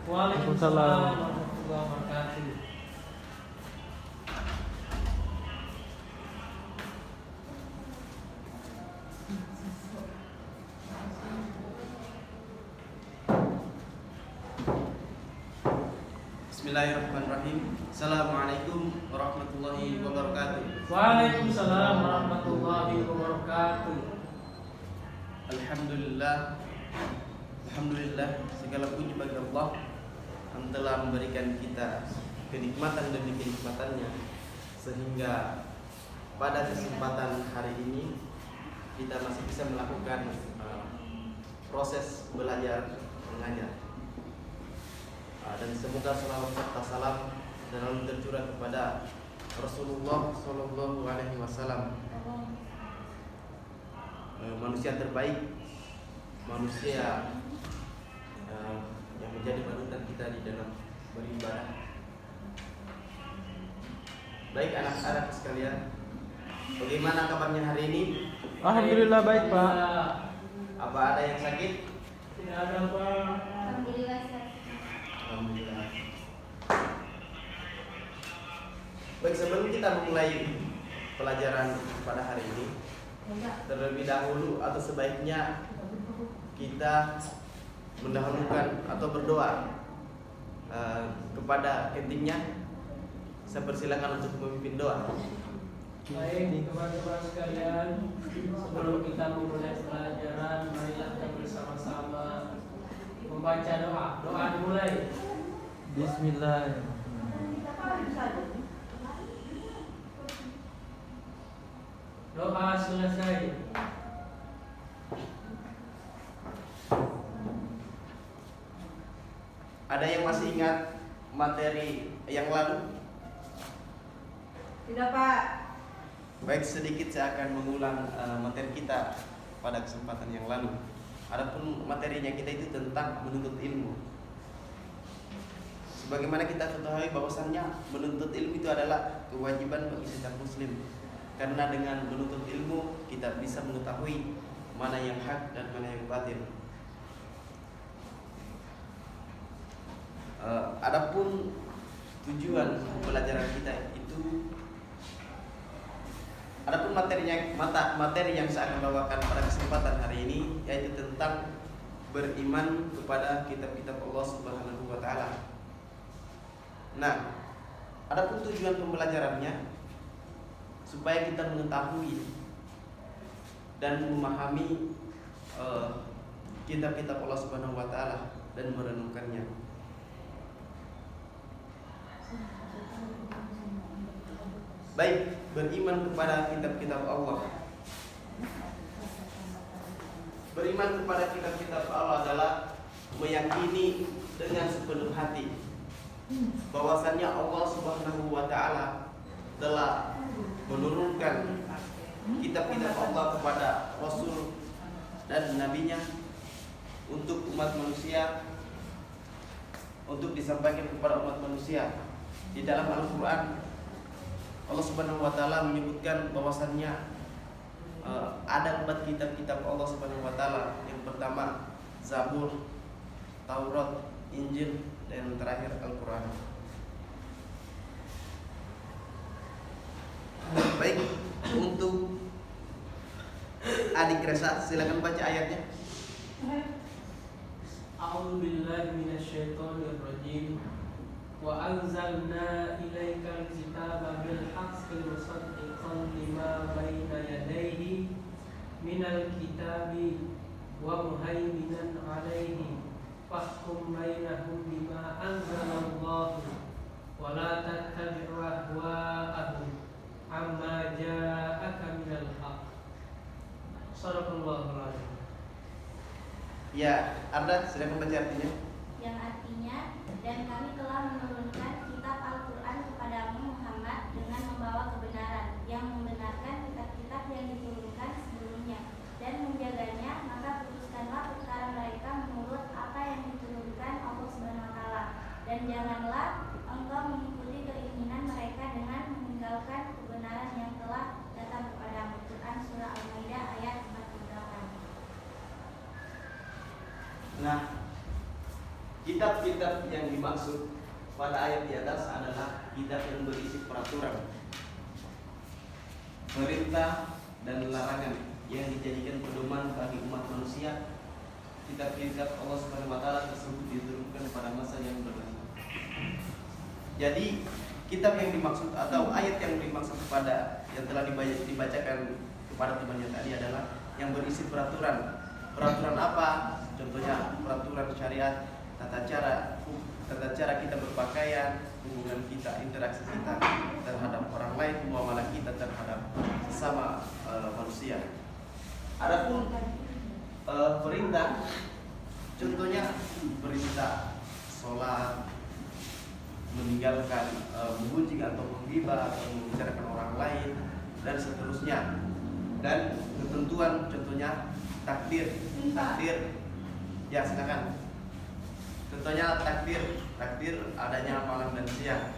Waalaikumsalam Waalaikumsalam. warahmatullahi wabarakatuh. Bismillahirrahmanirrahim. Assalamualaikum warahmatullahi wabarakatuh. Waalaikumsalam warahmatullahi wabarakatuh. Alhamdulillah, segala puji bagi Allah yang telah memberikan kita kenikmatan demi kenikmatannya, sehingga pada kesempatan hari ini kita masih bisa melakukan proses belajar mengajar. Dan semoga salawat serta salam dan lalu tercurah kepada Rasulullah Shallallahu Alaihi Wasallam, manusia terbaik, manusia yang menjadi panutan kita di dalam beribadah. Baik anak-anak sekalian, bagaimana kabarnya hari ini? Alhamdulillah baik, Pak. Apa ada yang sakit? Tidak ada, Pak. Alhamdulillah. Alhamdulillah. Baik, sebelum kita memulai pelajaran pada hari ini, terlebih dahulu atau sebaiknya kita mendahulukan atau berdoa kepada ketingnya. Saya persilakan untuk memimpin doa. Baik, teman-teman sekalian, sebelum kita memulai pelajaran, marilah kita bersama-sama membaca doa. Doa dimulai. Bismillahirrahmanirrahim. Doa selesai. Ada yang masih ingat materi yang lalu? Tidak, Pak. Baik, sedikit saya akan mengulang materi kita pada kesempatan yang lalu. Adapun materinya kita itu tentang menuntut ilmu. Sebagaimana kita ketahui bahwasannya menuntut ilmu itu adalah kewajiban bagi setiap muslim. Karena dengan menuntut ilmu kita bisa mengetahui mana yang hak dan mana yang batil. Adapun tujuan pembelajaran kita itu, adapun materi yang saya akan bawakan pada kesempatan hari ini yaitu tentang beriman kepada kitab-kitab Allah Subhanahu wa taala. Nah, adapun tujuan pembelajarannya supaya kita mengetahui dan memahami kitab-kitab Allah Subhanahu wa taala dan merenungkannya. Baik, beriman kepada kitab-kitab Allah. Beriman kepada kitab-kitab Allah adalah meyakini dengan sepenuh hati bahwasannya Allah Subhanahu wa taala telah menurunkan kitab-kitab Allah kepada Rasul dan nabinya untuk umat manusia, untuk disampaikan kepada umat manusia. Di dalam Al-Quran Allah Subhanahu wa taala menyebutkan bahwasannya ada 4 kitab-kitab Allah Subhanahu wa taala. Yang pertama Zabur, Taurat, Injil, dan yang terakhir Al-Quran. Baik, untuk adik Resa silakan baca ayatnya. A'udzu billahi minasyaitonir rajim. Wa anzalna ilaikal kitaba bil haqqi musaddiqan lima baina yadayhi minal kitabi wa muhaiminan 'alaihi fahkum bainahum bima anzalallahu wa la tattabi' ahwa'ahum amma ja'aka minal haqq. Shadaqallahul 'azim. Ya, Arda silakan baca artinya. Yang artinya, dan kami telah menurunkan kitab Al-Quran kepadamu Muhammad dengan membawa kebenaran yang membenarkan kitab-kitab yang diturunkan sebelumnya dan menjaganya, maka putuskanlah perkara mereka menurut apa yang diturunkan Allah Subhanahu wa taala, dan janganlah engkau mengikuti keinginan mereka dengan meninggalkan kebenaran yang telah datang kepadamu. Quran surah Al-Maidah ayat 48. Nah, kitab-kitab yang dimaksud pada ayat di atas adalah kitab yang berisi peraturan, perintah dan larangan yang dijadikan pedoman bagi umat manusia. Kitab-kitab Allah Subhanahu wa taala tersebut diturunkan pada masa yang berlalu. Jadi kitab yang dimaksud atau ayat yang dimaksud pada yang telah dibacakan kepada temannya tadi adalah yang berisi peraturan. Peraturan apa? Contohnya peraturan syariat, tata cara kita berpakaian, hubungan kita, interaksi kita terhadap orang lain, muamalah kita terhadap sesama manusia. Adapun perintah, contohnya perintah sholat, meninggalkan menggunjing atau menggibah atau membicarakan orang lain dan seterusnya. Dan ketentuan contohnya takdir ya silakan. Contohnya takdir adanya malam dan siang.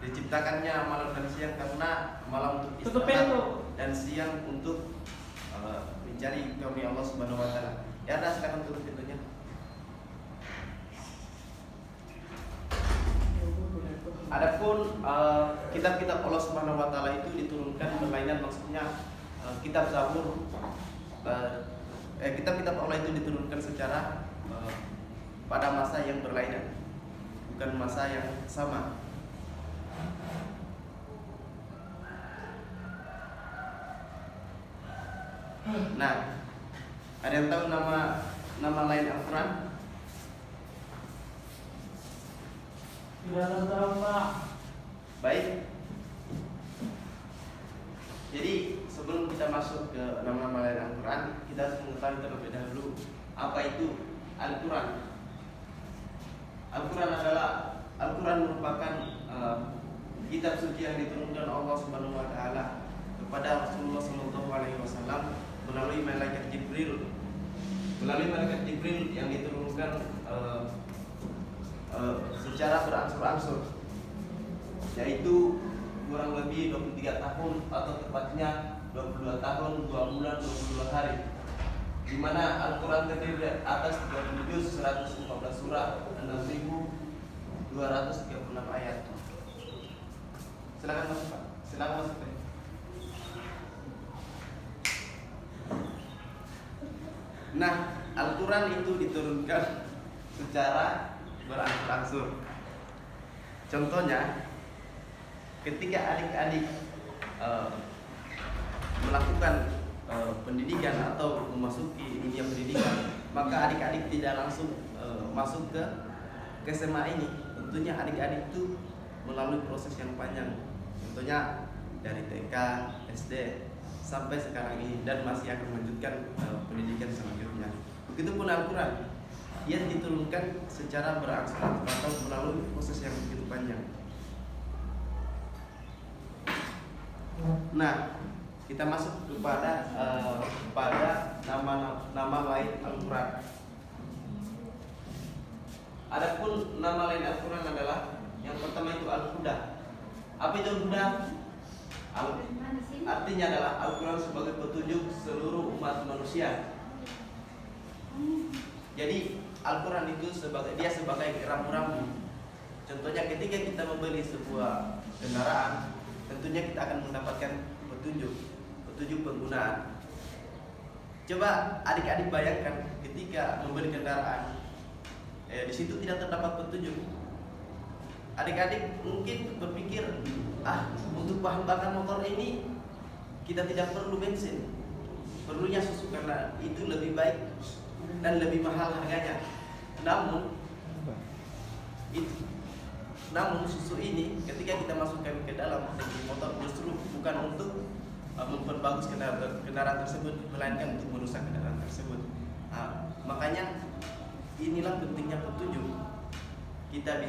Diciptakannya malam dan siang karena malam untuk istirahat dan siang untuk mencari karunia Allah Subhanahu wa taala. Ya, ada silakan tutup pintunya. Adapun kitab-kitab Allah Subhanahu wa taala itu diturunkan berlainan, maksudnya kitab Zabur, kitab-kitab Allah itu diturunkan secara pada masa yang berlainan, bukan masa yang sama. Nah, ada yang tahu nama lain Al-Quran? Tidak tahu, Pak. Baik. Jadi sebelum kita masuk ke nama-nama lain Al-Quran, kita harus mengetahui terlebih dahulu apa itu Al-Quran. Al-Quran merupakan kitab suci yang diturunkan Allah Subhanahu wa taala kepada Rasulullah sallallahu alaihi wasallam melalui malaikat Jibril. Melalui malaikat Jibril yang diturunkan secara berangsur-angsur, yaitu kurang lebih 23 tahun atau tepatnya 22 tahun, 2 bulan, 22 hari, di mana Al-Quran terdiri dari atas 30 juz, 114 surah, 6.236 ayat. Silakan masuk, Pak. Silakan masuk, Pak. Nah, Al-Quran itu diturunkan secara berangsur-angsur. Contohnya, ketika adik-adik melakukan pendidikan atau memasuki dunia pendidikan, maka adik-adik tidak langsung masuk ke SMA ini. Tentunya adik-adik itu melalui proses yang panjang. Contohnya dari TK, SD sampai sekarang ini, dan masih akan melanjutkan pendidikan selanjutnya. Begitupun Al-Quran, ia diturunkan secara berangsur-angsur atau melalui proses yang begitu panjang. Nah, kita masuk kepada nama lain Al-Quran. Adapun nama lain Al-Quran adalah yang pertama itu Al-Huda. Apa itu Al-Huda? Artinya adalah Al-Quran sebagai petunjuk seluruh umat manusia. Jadi Al-Quran itu sebagai rambu-rambu. Contohnya ketika kita membeli sebuah kendaraan, tentunya kita akan mendapatkan petunjuk penggunaan. Coba adik-adik bayangkan ketika membeli kendaraan, di situ tidak terdapat petunjuk. Adik-adik mungkin berpikir, untuk bahan bakar motor ini kita tidak perlu bensin, perlunya susu karena itu lebih baik dan lebih mahal harganya. Namun susu ini ketika kita masukkan ke dalam motor justru bukan untuk memperbagus kendaraan tersebut, melainkan untuk merusak kendaraan tersebut. Makanya inilah pentingnya petunjuk. Kita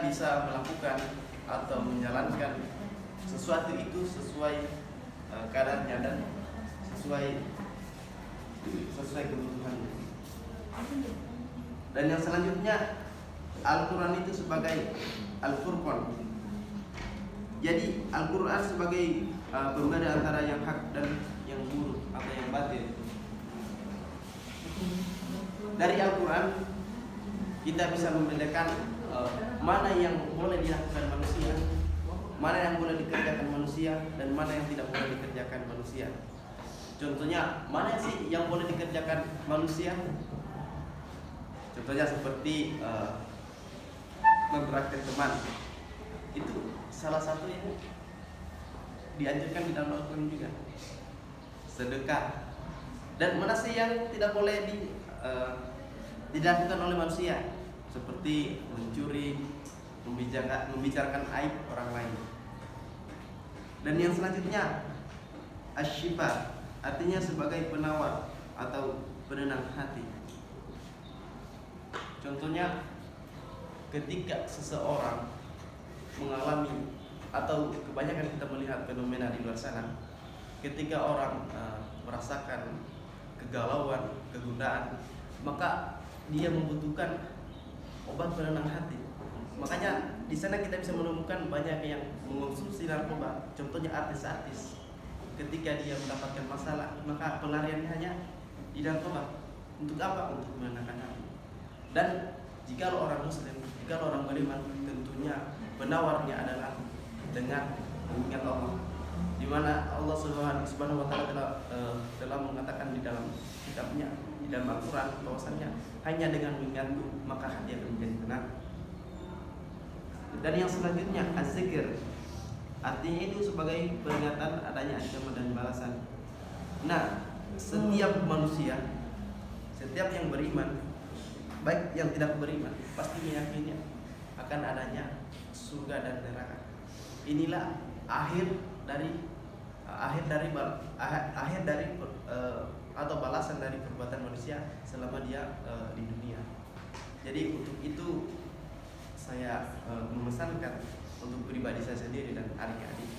bisa melakukan atau menjalankan sesuatu itu sesuai kadarnya dan sesuai kebutuhan. Dan yang selanjutnya, Al-Quran itu sebagai Al-Furqan. Jadi Al-Quran sebagai pembeda antara yang hak dan yang buruk atau yang batil. dari Al-Quran kita bisa membedakan mana yang boleh dilakukan manusia, mana yang boleh dikerjakan manusia, dan mana yang tidak boleh dikerjakan manusia. Contohnya, mana sih yang boleh dikerjakan manusia? Contohnya seperti memperaktir teman. Itu salah satu yang dianjurkan di dalam Al-Quran juga. Sedekah. Dan mana sih yang tidak boleh dilakukan oleh manusia? Seperti mencuri, membicarakan aib orang lain. Dan yang selanjutnya, asy-syifa, artinya sebagai penawar atau penenang hati. Contohnya, ketika seseorang mengalami, atau kebanyakan kita melihat fenomena di luar sana, ketika orang merasakan kegalauan, kegundahan, maka dia membutuhkan obat penenang hati. Makanya di sana kita bisa menemukan banyak yang mengonsumsi narkoba. Contohnya artis-artis. Ketika dia mendapatkan masalah, maka pelariannya hanya di narkoba. Untuk apa? Untuk menenangkan hati. Dan jika orang Muslim, jika orang beriman, tentunya penawarnya adalah dengan mengingat Allah. Di mana Allah Subhanahu wa taala telah mengatakan di dalam kitabnya, di dalam Al-Quran, bahwasanya hanya dengan mengingatku maka hati akan menjadi tenang. Dan yang selanjutnya az-zikr, artinya itu sebagai peringatan adanya ancaman dan balasan. Nah, setiap manusia, setiap yang beriman, baik yang tidak beriman, pasti meyakini akan adanya surga dan neraka. Inilah akhir dari atau balasan dari perbuatan manusia selama dia di dunia. Jadi untuk itu saya memesankan untuk pribadi saya sendiri dan adik-adik,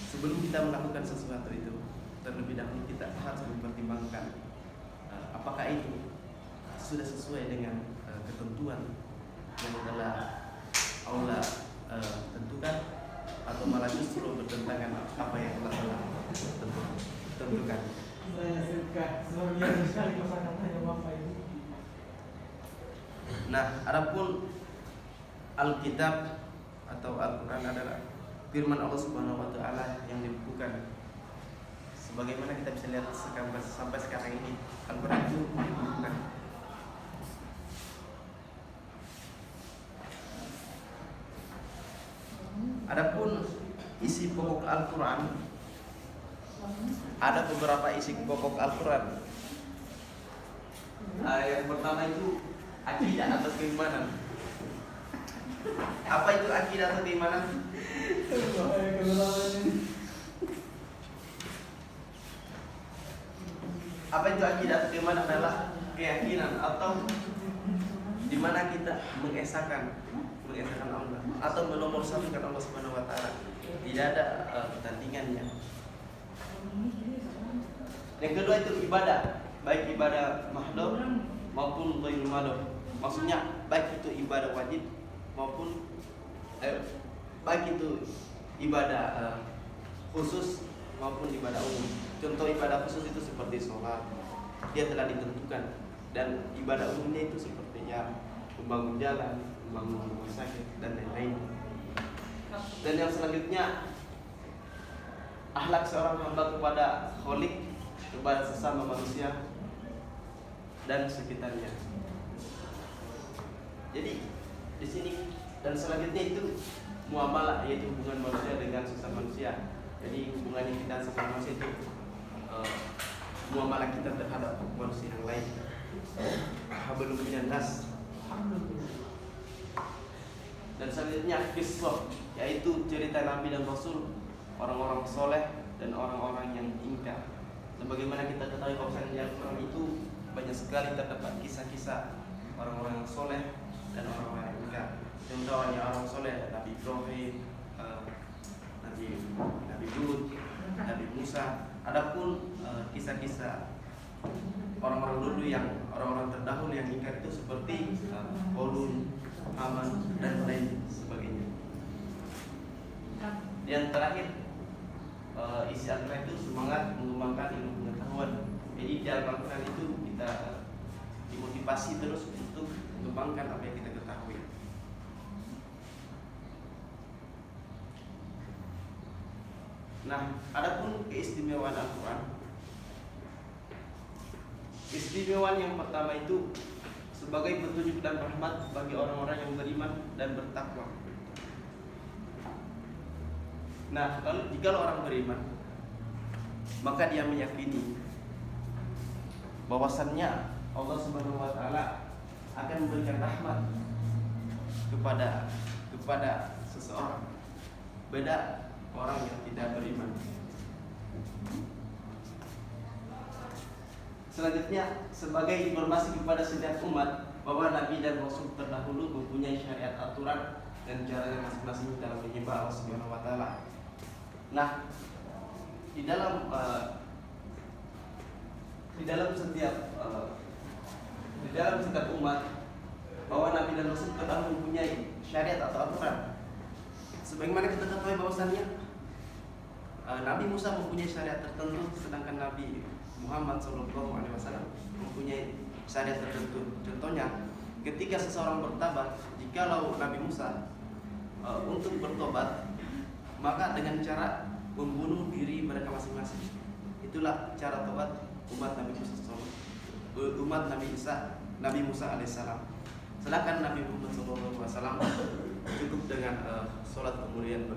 sebelum kita melakukan sesuatu itu, terlebih dahulu kita harus mempertimbangkan apakah itu sudah sesuai dengan ketentuan yang telah Allah tentukan, atau malah justru bertentangan apa yang telah tentukan. Saya suka, luar biasa sekali kosakatanya Bapak ini. Nah, adapun Alkitab atau Al-Quran adalah firman Allah Subhanahu wa taala yang dibukukan. Sebagaimana kita bisa lihat sampai sekarang ini, Al-Quran itu dibukukan. Adapun isi pokok Al-Quran, ada beberapa isi pokok Al-Quran. Yang pertama itu akidah atau keimanan. Apa itu akidah atau keimanan? Apa itu akidah atau keimanan? Adalah keyakinan atau di mana kita mengesahkan Allah atau menomorsatukan Allah Subhanahu wa taala. Tidak ada pertandingannya. Yang kedua itu ibadah, baik ibadah mahdhur maupun ghairul mahdhur. Maksudnya baik itu ibadah wajib maupun baik itu ibadah khusus maupun ibadah umum. Contoh ibadah khusus itu seperti sholat, dia telah ditentukan, dan ibadah umumnya itu seperti membangun jalan, membangun rumah sakit dan lain-lain. Dan yang selanjutnya akhlak seorang hamba kepada Khalik, kepada sesama manusia dan sekitarnya. Jadi di sini dan selanjutnya itu muamalah, yaitu hubungan manusia dengan sesama manusia. Jadi hubungan kita sesama manusia itu muamalah kita terhadap manusia yang lain. Hablum minan nas. Dan selanjutnya kisah, yaitu cerita Nabi dan Rasul, orang-orang soleh dan orang-orang yang ingkar. Sebagaimana kita ketahui bahwasanya di Al-Quran itu banyak sekali terdapat kisah-kisah orang-orang yang soleh dan orang-orang yang ingkar. Contohnya orang soleh Nabi Ibrahim, Nabi Hud, Nabi Musa. Adapun kisah-kisah orang-orang dulu yang orang-orang terdahulu yang ingkar itu seperti Qarun, Haman dan lain sebagainya. Yang terakhir, isi Al-Quran itu semangat mengembangkan ilmu pengetahuan. Jadi di dalam Al-Quran itu kita dimotivasi motivasi terus untuk mengembangkan apa yang kita ketahui. Nah, adapun keistimewaan Al-Quran, keistimewaan yang pertama itu sebagai petunjuk dan rahmat bagi orang-orang yang beriman dan bertakwa. Nah, lalu jika orang beriman, maka dia meyakini bahwasannya Allah Subhanahu wa taala akan memberikan rahmat kepada seseorang. Beda orang yang tidak beriman. Selanjutnya, sebagai informasi kepada setiap umat bahwa Nabi dan Rasul terdahulu mempunyai syariat aturan dan caranya masing-masing dalam menyembah Allah Subhanahu wa taala. Nah, di dalam setiap umat bahwa Nabi dan Rasul terdahulu mempunyai syariat atau aturan. Sebagaimana kita ketahui bahwasannya Nabi Musa mempunyai syariat tertentu, sedangkan Nabi Muhammad SAW mempunyai syariat tertentu. Contohnya, ketika seseorang bertobat, jikalau Nabi Musa untuk bertobat, maka dengan cara membunuh diri mereka masing-masing. Itulah cara tobat umat Nabi Musa Nabi Musa alaihissalam. Sedangkan Nabi Muhammad SAW cukup dengan sholat kemudian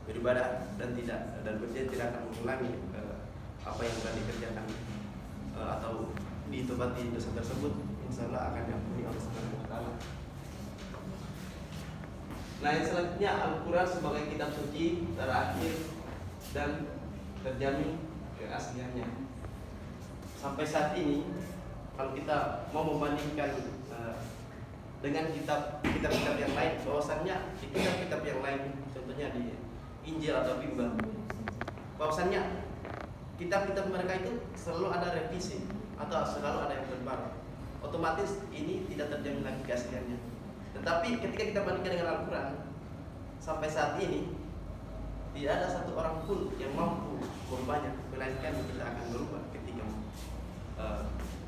beribadah dan dia tidak akan mengulangi apa yang telah dikerjakan atau ditobati dosa tersebut, insyaallah akan diampuni oleh Subhanahu wa taala. Nah, yang selanjutnya Al-Quran sebagai kitab suci terakhir dan terjamin keasliannya. Sampai saat ini, kalau kita mau membandingkan dengan kitab-kitab yang lain, bahwasannya di kitab-kitab yang lain, contohnya di Injil atau Bimbel, bahwasannya kitab-kitab mereka itu selalu ada revisi atau selalu ada yang berbaru. Otomatis ini tidak terjamin lagi keasliannya. Tetapi ketika kita bandingkan dengan Al-Quran, sampai saat ini tidak ada satu orang pun yang mampu merubahnya, melainkan kita akan berubah ketika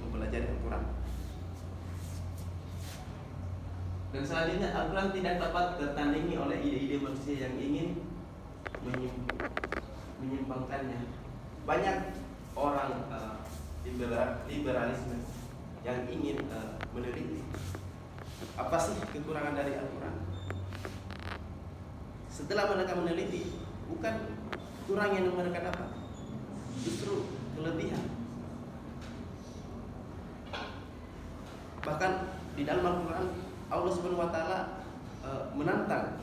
mempelajari Al-Quran. Dan selanjutnya, Al-Quran tidak dapat tertandingi oleh ide-ide manusia yang ingin menyimpangkannya. Banyak orang liberalisme yang ingin meneliti apa sih kekurangan dari Al-Quran. Setelah mereka meneliti, bukan kurang yang mereka dapat, justru kelebihan. Bahkan di dalam Al-Quran, Allah Subhanahu wa taala menantang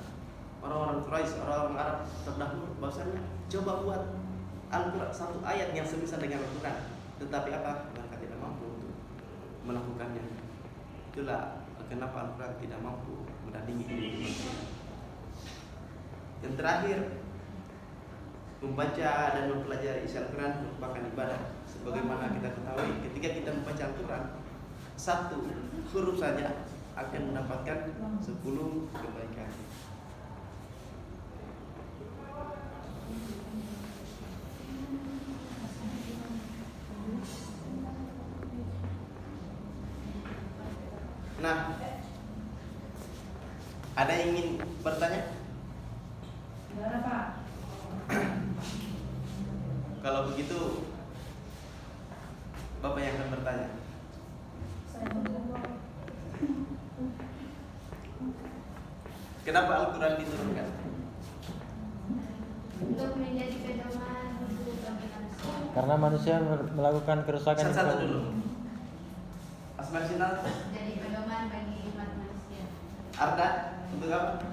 orang-orang Quraisy, orang-orang Arab terdahulu, bahwasanya coba buat Al-Quran satu ayat yang semisal dengan Al-Quran, tetapi apa? Mereka tidak mampu untuk melakukannya. Itulah kenapa Al-Quran tidak mampu menandingi ini. Yang terakhir, membaca dan mempelajari isi Al-Quran merupakan ibadah. Sebagaimana kita ketahui, ketika kita membaca Al-Quran, satu huruf saja akan mendapatkan 10 kebaikan. Nah, ada yang ingin bertanya? Gimana, Pak? Kalau begitu, Bapak yang akan bertanya. Kenapa Al-Quran diturunkan? Untuk menjadi pedoman untuk bagi manusia. Karena manusia melakukan kerusakan. Satu-satu dulu. Asma Sinal, Jadi pedoman bagi umat manusia. Arda, untuk apa?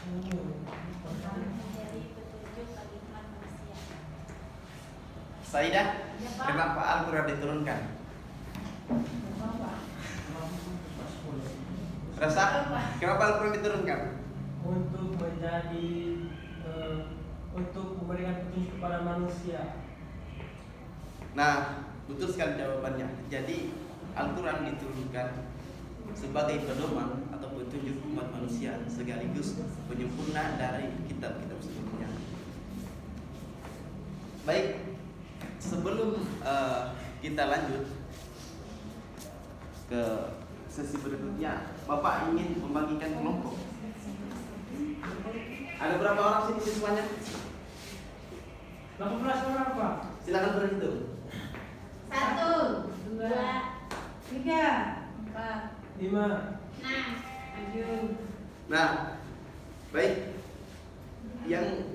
Menjadi petunjuk bagi umat manusia. Saidah, Ya, Pak. kenapa Al-Quran diturunkan? Rasa, kenapa Al-Quran diturunkan? Untuk menjadi untuk memberikan petunjuk kepada manusia. Nah, betul sekali jawabannya. Jadi Al-Quran diturunkan sebagai pedoman atau petunjuk umat manusia sekaligus penyempurna dari kitab-kitab sebelumnya. Baik, sebelum kita lanjut, ke sesi berikutnya. Bapak ingin membagikan kelompok. Ada berapa orang sini siswanya? 18 orang Pak. Silakan berhitung. 1, 2, 3, 4, 5. 6, 7. Nah, baik. Yang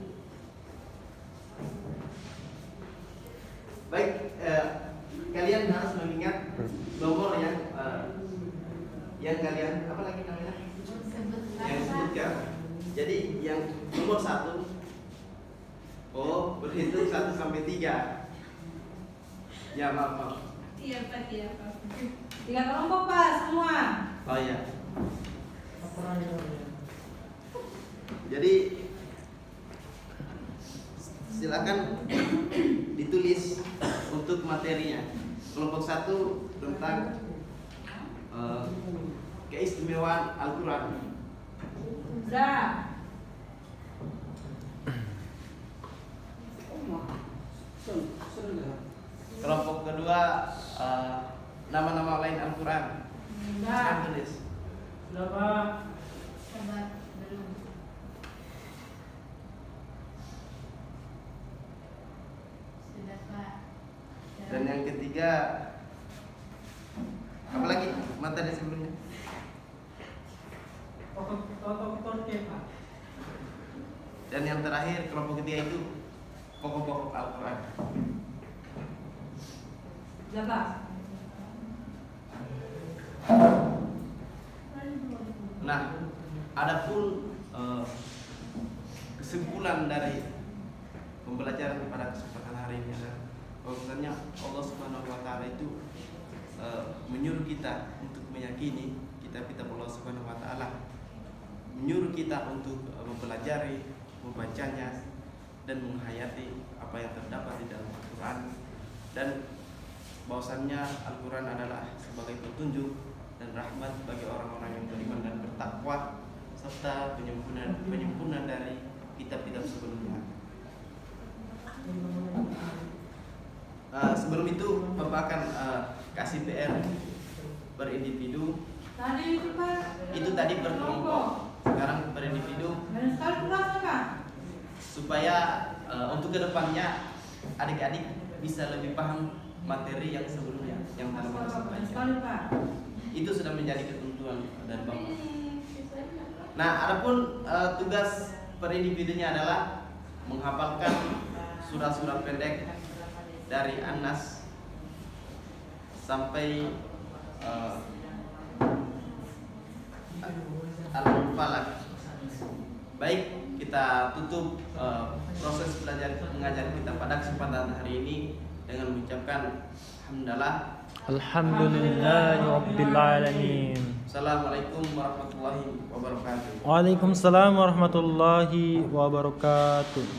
baik, kalian harus mengingat nomor yang kalian apa lagi namanya? Yang sebutkan. Jadi yang nomor 1, berhitung 1 sampai 3. Ya, maaf. Iya Pak. 3 kelompok Pak semua. Oh ya. Laporan ya. Jadi silakan ditulis untuk materinya. Kelompok 1 tentang keistimewaan Al-Quran. Kelompok kedua nama-nama lain Al-Quran. Silakan tulis. Sudah Pak. Belum. Sudah Pak. Dan yang ketiga, apa lagi materi sebelumnya? Pokok Turki Pak. Dan yang terakhir kelompok ketiga itu pokok-pokok Al-Quran. Sudah Pak. Nah, adapun kesimpulan dari pembelajaran pada kesempatan hari ini adalah bahwasanya Allah Subhanahu wa taala itu menyuruh kita untuk meyakini kitab-kitab Allah Subhanahu wa taala, menyuruh kita untuk mempelajari, membacanya dan menghayati apa yang terdapat di dalam Al-Qur'an, dan bahwasannya Al-Qur'an adalah sebagai petunjuk dan rahmat bagi orang-orang yang beriman dan bertakwa, serta penyempurna dari kitab-kitab sebelumnya. Sebelum itu Bapak akan kasih PR berindividu. Tadi itu Pak. Itu tadi berkelompok, sekarang berindividu, Banyak sekali kelasnya Pak. supaya untuk kedepannya adik-adik bisa lebih paham materi yang sebelumnya yang telah Bapak Banyak sampaikan. sekali Pak. Itu sudah menjadi ketentuan dari Bapak. Nah, adapun tugas per individunya adalah menghafalkan surat-surat pendek dari An-Nas sampai Al-Falaq. Baik, kita tutup proses belajar mengajar kita pada kesempatan hari ini dengan mengucapkan alhamdulillah. Alhamdulillahirabbil alamin. Assalamualaikum warahmatullahi wabarakatuh. Waalaikumsalam warahmatullahi wabarakatuh.